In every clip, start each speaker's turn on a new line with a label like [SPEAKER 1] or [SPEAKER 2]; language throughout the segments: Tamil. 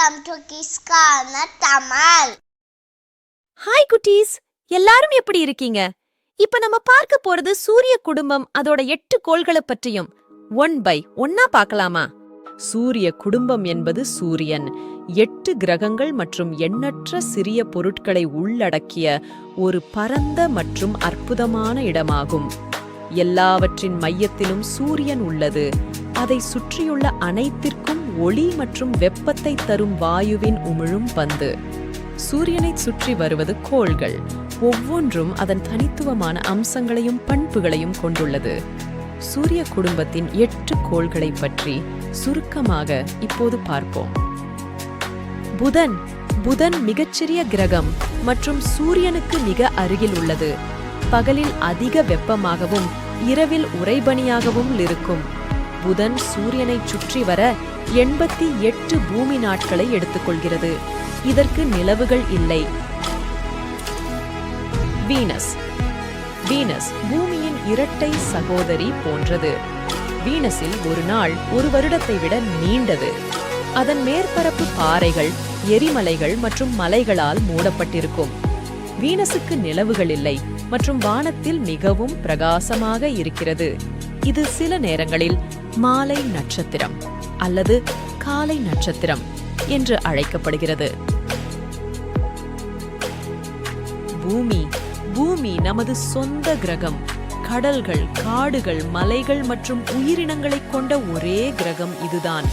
[SPEAKER 1] வெல்கம் டு கிஸ்கான தமிழ்.
[SPEAKER 2] ஹாய் குட்டீஸ், எல்லாரும் எப்படி இருக்கீங்க? இப்ப நம்ம பார்க்க போறது சூரிய குடும்பம், அதோட 8 கோள்களை பற்றியும் 1 by 1 பார்க்கலாமா? சூரிய குடும்பம் என்பது சூரியன், 8 கிரகங்கள் மற்றும் எண்ணற்ற சிறிய பொருட்களை உள்ளடக்கிய ஒரு பரந்த மற்றும் அற்புதமான இடமாகும். எல்லாவற்றின் மையத்திலும் சூரியன் உள்ளது. அதை சுற்றியுள்ள அனைத்திற்கும் ஒளி மற்றும் வெப்பத்தை தரும் வாயுவின் உமிழும் பந்து. சூரியனை சுற்றி வருவது கோள்கள். ஒவ்வொன்றும் அதன் தனித்துவமான அம்சங்களையும் பண்புகளையும் கொண்டுள்ளது. சூரிய குடும்பத்தின் 8 கோள்களை பற்றி சுருக்கமாக இப்போது பார்ப்போம். புதன். புதன் மிகச்சிறிய கிரகம் மற்றும் சூரியனுக்கு மிக அருகில் உள்ளது. பகலில் அதிக வெப்பமாகவும் இரவில் உறைபனியாகவும் இருக்கும். புதன் சூரியனை சுற்றி வர 88 பூமி நாட்களை எடுத்துக்கொள்கிறது. இதற்கு நிலவுகள் இல்லை. வீனஸ். வீனஸ் பூமியின் இரட்டை சகோதரி போன்றது. வீனஸில் ஒரு நாள் ஒரு வருடத்தை விட நீண்டது. அதன் மேற்பரப்பு பாறைகள், எரிமலைகள் மற்றும் மலைகளால் மூடப்பட்டிருக்கும். வீனஸுக்கு நிலவுகள் இல்லை மற்றும் வானத்தில் மிகவும் பிரகாசமாக இருக்கிறது. இது சில நேரங்களில் மாலை நட்சத்திரம் அல்லது காலை நட்சத்திரம் என்று அழைக்கப்படுகிறது. பூமி. பூமி நமது சொந்த கிரகம். கடல்கள், காடுகள், மலைகள் மற்றும் உயிரினங்களை கொண்ட ஒரே கிரகம் இதுதான்.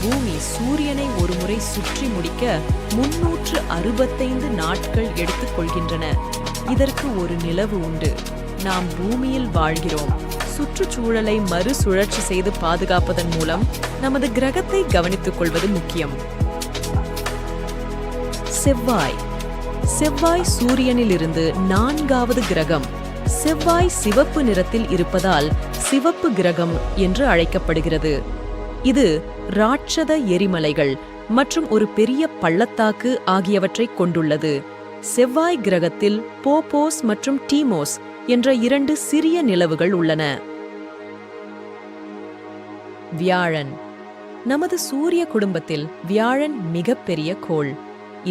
[SPEAKER 2] பூமி சூரியனை ஒருமுறை சுற்றி முடிக்க 365 நாட்கள் எடுத்துக் கொள்கின்றன. இதற்கு ஒரு நிலவு உண்டு. நாம் பூமியில் வாழ்கிறோம். சுற்றுச்சூழலை மறுசுழற்சி செய்து பாதுகாப்பதன் மூலம் நமது கிரகத்தை கவனித்துக் கொள்வது முக்கியம். செவ்வாய். செவ்வாய் சூரியனிலிருந்து 4வது கிரகம். செவ்வாய் சிவப்பு நிறத்தில் இருப்பதால் சிவப்பு கிரகம் என்று அழைக்கப்படுகிறது. இது ராட்சத எரிமலைகள் மற்றும் ஒரு பெரிய பள்ளத்தாக்கு ஆகியவற்றை கொண்டுள்ளது. செவ்வாய் கிரகத்தில் போபோஸ் மற்றும் டீமோஸ் என்ற 2 சிறிய நிலவுகள் உள்ளன. வியாழன். நமது சூரிய குடும்பத்தில் வியாழன் மிகப்பெரிய கோள்.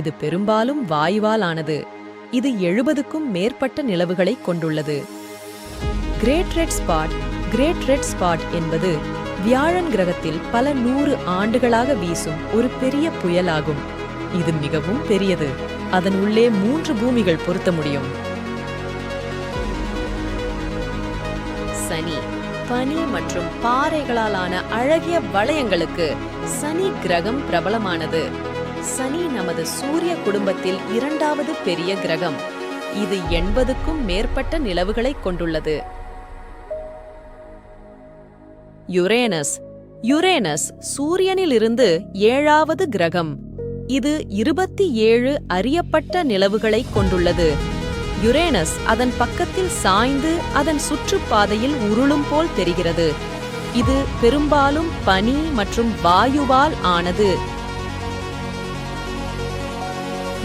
[SPEAKER 2] இது பெரும்பாலும் வாயுவால் ஆனது. இது 70க்கும் மேற்பட்ட நிலவுகளை கொண்டுள்ளது. Great Red Spot. Great Red Spot என்பது வியாழன் கிரகத்தில் பல 100 ஆண்டுகளாக வீசும் ஒரு பெரிய புயலாகும். இது மிகவும் பெரியது. அதன் உள்ளே 3 பூமிகள் பொருத்த முடியும். சனி. பனி மற்றும் பாறைகளாலான அழகிய வளையங்களுக்கு சனி கிரகம் பிரபலமானது. சனி நமது சூரிய குடும்பத்தில் 2வது பெரிய கிரகம். இது 80க்கும் மேற்பட்ட நிலவுகளை கொண்டுள்ளது. யுரேனஸ். யுரேனஸ் சூரியனிலிருந்து 7வது கிரகம். இது 27 அறியப்பட்ட நிலவுகளை கொண்டுள்ளது. யுரேனஸ் அதன் பக்கத்தில் சாய்ந்து அதன் சுற்றுப்பாதையில் உருளும் போல் தெரிகிறது. இது பெரும்பாலும் பனி மற்றும் வாயுவால் ஆனது.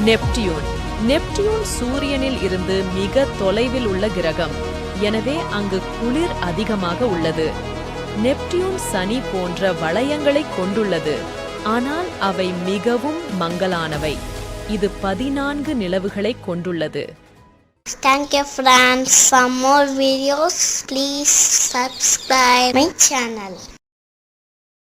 [SPEAKER 2] நெப்டியூன். நெப்டியூன் சூரியனில் இருந்து மிக தொலைவில் உள்ள கிரகம். எனவே அங்கு குளிர் அதிகமாக உள்ளது. நெப்டியூன் சனி போன்ற வளையங்களை கொண்டுள்ளது, ஆனால் அவை மிகவும் மங்கலானவை. இது 14 நிலவுகளை கொண்டுள்ளது.
[SPEAKER 1] Thank you friends. For more videos, please subscribe my channel.